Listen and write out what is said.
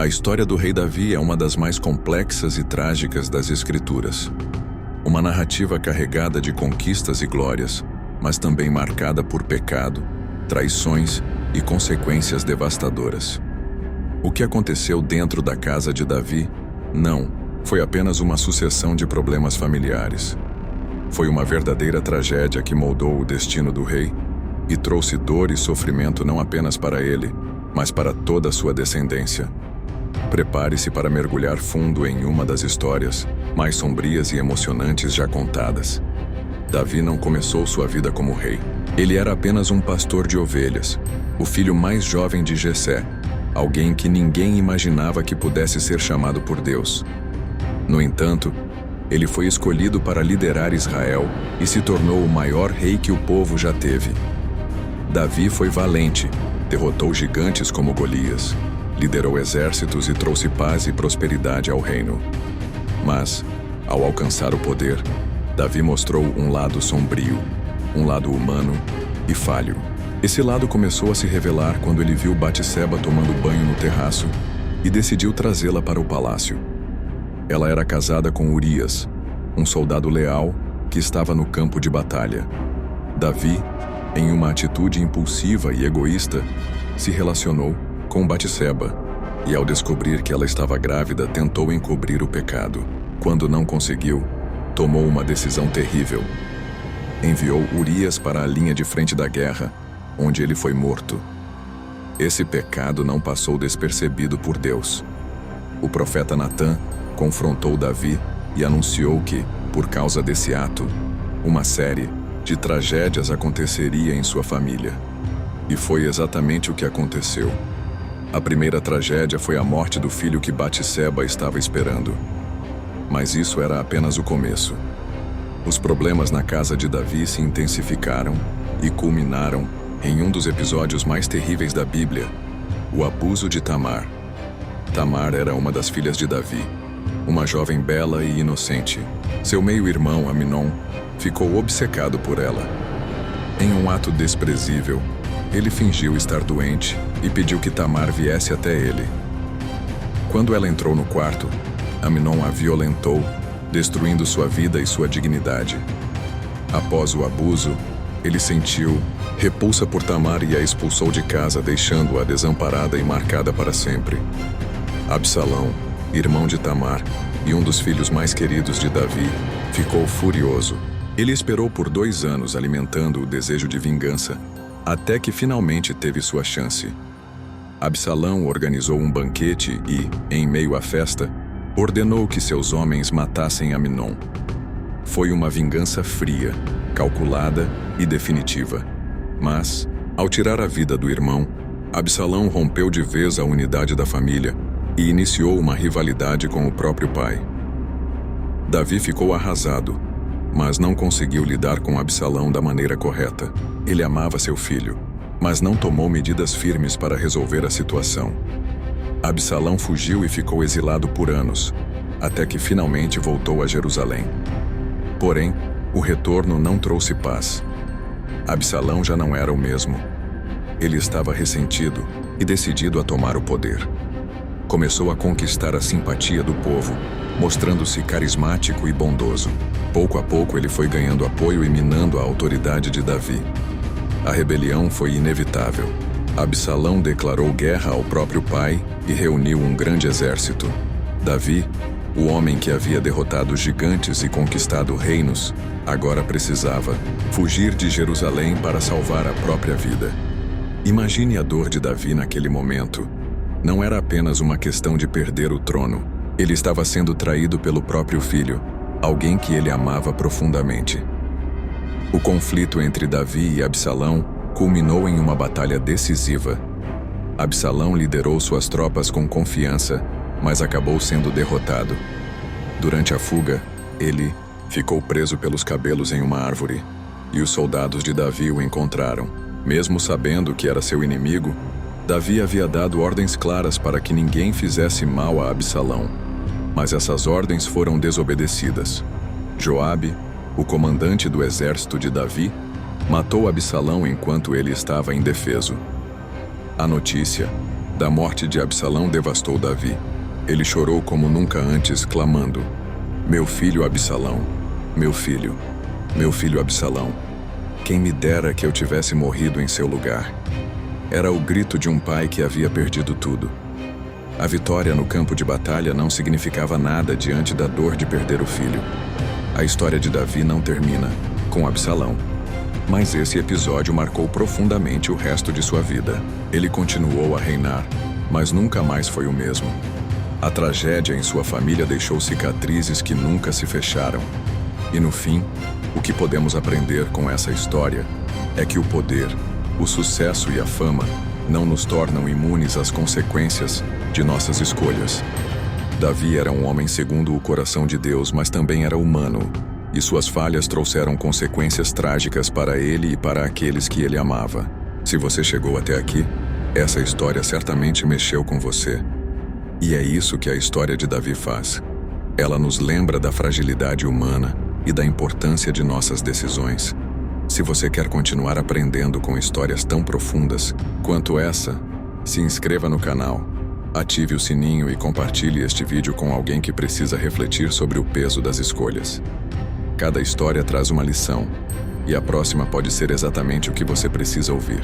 A história do rei Davi é uma das mais complexas e trágicas das Escrituras. Uma narrativa carregada de conquistas e glórias, mas também marcada por pecado, traições e consequências devastadoras. O que aconteceu dentro da casa de Davi, não foi apenas uma sucessão de problemas familiares. Foi uma verdadeira tragédia que moldou o destino do rei e trouxe dor e sofrimento não apenas para ele, mas para toda a sua descendência. Prepare-se para mergulhar fundo em uma das histórias mais sombrias e emocionantes já contadas. Davi não começou sua vida como rei. Ele era apenas um pastor de ovelhas, o filho mais jovem de Jessé, alguém que ninguém imaginava que pudesse ser chamado por Deus. No entanto, ele foi escolhido para liderar Israel e se tornou o maior rei que o povo já teve. Davi foi valente, derrotou gigantes como Golias, liderou exércitos e trouxe paz e prosperidade ao reino. Mas, ao alcançar o poder, Davi mostrou um lado sombrio, um lado humano e falho. Esse lado começou a se revelar quando ele viu Batseba tomando banho no terraço e decidiu trazê-la para o palácio. Ela era casada com Urias, um soldado leal que estava no campo de batalha. Davi, em uma atitude impulsiva e egoísta, se relacionou com Batseba e, ao descobrir que ela estava grávida, tentou encobrir o pecado. Quando não conseguiu, tomou uma decisão terrível. Enviou Urias para a linha de frente da guerra, onde ele foi morto. Esse pecado não passou despercebido por Deus. O profeta Natã confrontou Davi e anunciou que, por causa desse ato, uma série de tragédias aconteceria em sua família. E foi exatamente o que aconteceu. A primeira tragédia foi a morte do filho que Batseba estava esperando. Mas isso era apenas o começo. Os problemas na casa de Davi se intensificaram e culminaram em um dos episódios mais terríveis da Bíblia, o abuso de Tamar. Tamar era uma das filhas de Davi, uma jovem bela e inocente. Seu meio-irmão, Amnon, ficou obcecado por ela. Em um ato desprezível, ele fingiu estar doente e pediu que Tamar viesse até ele. Quando ela entrou no quarto, Amnon a violentou, destruindo sua vida e sua dignidade. Após o abuso, ele sentiu repulsa por Tamar e a expulsou de casa, deixando-a desamparada e marcada para sempre. Absalão, irmão de Tamar e um dos filhos mais queridos de Davi, ficou furioso. Ele esperou por 2 anos alimentando o desejo de vingança, até que finalmente teve sua chance. Absalão organizou um banquete e, em meio à festa, ordenou que seus homens matassem Amnon. Foi uma vingança fria, calculada e definitiva. Mas, ao tirar a vida do irmão, Absalão rompeu de vez a unidade da família e iniciou uma rivalidade com o próprio pai. Davi ficou arrasado, mas não conseguiu lidar com Absalão da maneira correta. Ele amava seu filho, mas não tomou medidas firmes para resolver a situação. Absalão fugiu e ficou exilado por anos, até que finalmente voltou a Jerusalém. Porém, o retorno não trouxe paz. Absalão já não era o mesmo. Ele estava ressentido e decidido a tomar o poder. Começou a conquistar a simpatia do povo, mostrando-se carismático e bondoso. Pouco a pouco ele foi ganhando apoio e minando a autoridade de Davi. A rebelião foi inevitável. Absalão declarou guerra ao próprio pai e reuniu um grande exército. Davi, o homem que havia derrotado gigantes e conquistado reinos, agora precisava fugir de Jerusalém para salvar a própria vida. Imagine a dor de Davi naquele momento. Não era apenas uma questão de perder o trono. Ele estava sendo traído pelo próprio filho, alguém que ele amava profundamente. O conflito entre Davi e Absalão culminou em uma batalha decisiva. Absalão liderou suas tropas com confiança, mas acabou sendo derrotado. Durante a fuga, ele ficou preso pelos cabelos em uma árvore, e os soldados de Davi o encontraram. Mesmo sabendo que era seu inimigo, Davi havia dado ordens claras para que ninguém fizesse mal a Absalão. Mas essas ordens foram desobedecidas. Joabe, o comandante do exército de Davi, matou Absalão enquanto ele estava indefeso. A notícia da morte de Absalão devastou Davi. Ele chorou como nunca antes, clamando: Meu filho Absalão, meu filho Absalão, quem me dera que eu tivesse morrido em seu lugar. Era o grito de um pai que havia perdido tudo. A vitória no campo de batalha não significava nada diante da dor de perder o filho. A história de Davi não termina com Absalão. Mas esse episódio marcou profundamente o resto de sua vida. Ele continuou a reinar, mas nunca mais foi o mesmo. A tragédia em sua família deixou cicatrizes que nunca se fecharam. E no fim, o que podemos aprender com essa história é que o poder, o sucesso e a fama não nos tornam imunes às consequências de nossas escolhas. Davi era um homem segundo o coração de Deus, mas também era humano, e suas falhas trouxeram consequências trágicas para ele e para aqueles que ele amava. Se você chegou até aqui, essa história certamente mexeu com você. E é isso que a história de Davi faz. Ela nos lembra da fragilidade humana e da importância de nossas decisões. Se você quer continuar aprendendo com histórias tão profundas quanto essa, se inscreva no canal, ative o sininho e compartilhe este vídeo com alguém que precisa refletir sobre o peso das escolhas. Cada história traz uma lição, e a próxima pode ser exatamente o que você precisa ouvir.